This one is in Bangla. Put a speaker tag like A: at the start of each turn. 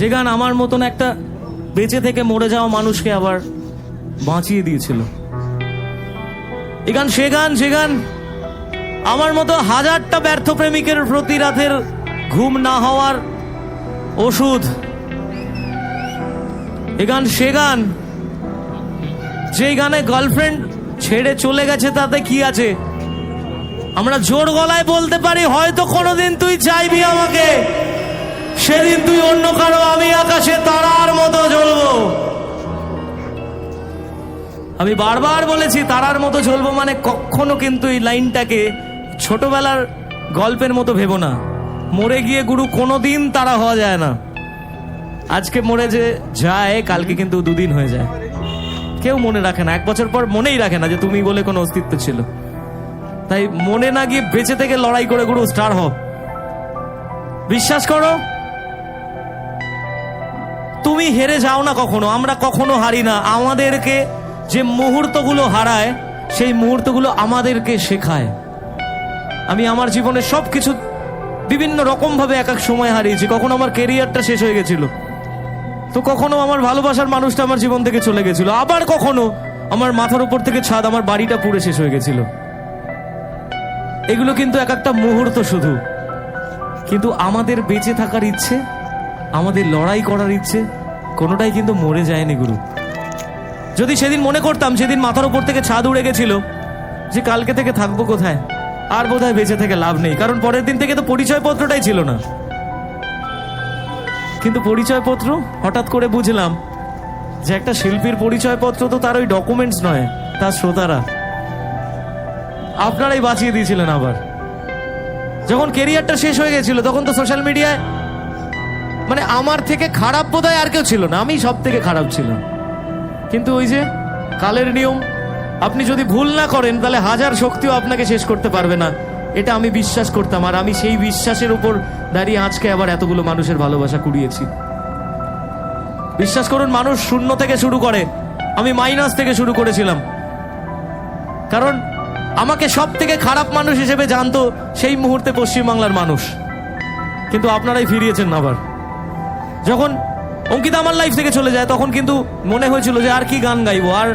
A: যে গান আমার মতন একটা বেঁচে থেকে মরে যাওয়া মানুষকে আবার বাঁচিয়ে দিয়েছিল। এই গান সে গান যে গান আমার মতো হাজারটা ব্যর্থ প্রেমিকের প্রতি রাতের ঘুম না হওয়ার ওষুধ। এই গান সে গান যেই গানে গার্লফ্রেন্ড ছেড়ে চলে গেছে তাতে কি আছে, আমরা জোর গলায় বলতে পারি হয়তো কোনোদিন তুই চাইবি আমাকে, সেদিন তুই অন্য কারো, আমি আকাশে তারার মতো জ্বলবো। আমি বারবার বলেছি তারার মতো জ্বলবো মানে কখনো কিন্তু এই লাইনটাকে ছোটবেলার গল্পের মতো ভেবো না। মরে গিয়ে গুরু কোনোদিন তারা হওয়া যায় না। আজকে মরে যে যায় কালকে কিন্তু দুদিন হয়ে যায়। কেউ মনে রাখে না, 1 বছর পর মনেই রাখে না যে তুমি বলে কোনো অস্তিত্ব ছিল। তাই মনে না গিয়ে বেঁচে থেকে লড়াই করে গুরু স্টার হও। বিশ্বাস করো তুমি হেরে যাও না কখনো, আমরা কখনো হারি না। আমাদেরকে যে মুহূর্তগুলো হারায় সেই মুহূর্তগুলো আমাদেরকে শেখায়। আমি আমার জীবনে সবকিছু বিভিন্ন রকম ভাবে এক এক সময় হারিয়েছি। কখনো আমার কেরিয়ারটা শেষ হয়ে গেছিল, তো কখনো আমার ভালোবাসার মানুষটা আমার জীবন থেকে চলে গেছিল, আবার কখনো আমার মাথার উপর থেকে ছাদ, আমার বাড়িটা পুড়ে শেষ হয়ে গেছিল। এগুলো কিন্তু এক একটা মুহূর্ত শুধু, কিন্তু আমাদের বেঁচে থাকার ইচ্ছে, আমাদের লড়াই করার ইচ্ছে কোনোটাই কিন্তু মরে যায়নি গুরু। যদি সেদিন মনে করতাম সেদিন মাথার উপর থেকে ছাদ উড়ে গেছিল যে কালকে থেকে থাকবো কোথায়, আর বোধহয় বেঁচে থেকে লাভ নেই, কারণ পরের দিন থেকে তো পরিচয়পত্রটাই ছিল না। কিন্তু পরিচয়পত্র হঠাৎ করে বুঝলাম যে একটা শিল্পীর পরিচয়পত্র তো তার ওই ডকুমেন্টস নয়, তার শ্রোতারা। আপনারাই বাঁচিয়ে দিয়েছিলেন। আবার যখন কেরিয়ারটা শেষ হয়ে গেছিল তখন তো সোশ্যাল মিডিয়ায় মানে আমার থেকে খারাপ বোধহয় আর কেউ ছিল না, আমি সব থেকে খারাপ ছিলাম। কিন্তু ওই যে কালের নিয়ম, আপনি যদি ভুল না করেন তাহলে হাজার শক্তিও আপনাকে শেষ করতে পারবে না, এটা আমি বিশ্বাস করতাম। আর আমি সেই বিশ্বাসের উপর দাঁড়িয়ে আজকে আবার এতগুলো মানুষের ভালোবাসা কুড়িয়েছি। বিশ্বাস করুন, মানুষ শূন্য থেকে শুরু করে, আমি মাইনাস থেকে শুরু করেছিলাম। কারণ আমাকে সব থেকে খারাপ মানুষ হিসেবে জানতো সেই মুহূর্তে পশ্চিমবাংলার মানুষ, কিন্তু আপনারাই ফিরিয়েছেন। আবার যখন অঙ্কিতা আমার লাইফ থেকে চলে যায় তখন কিন্তু মনে হয়েছিল যে আর কি গান গাইবো, আর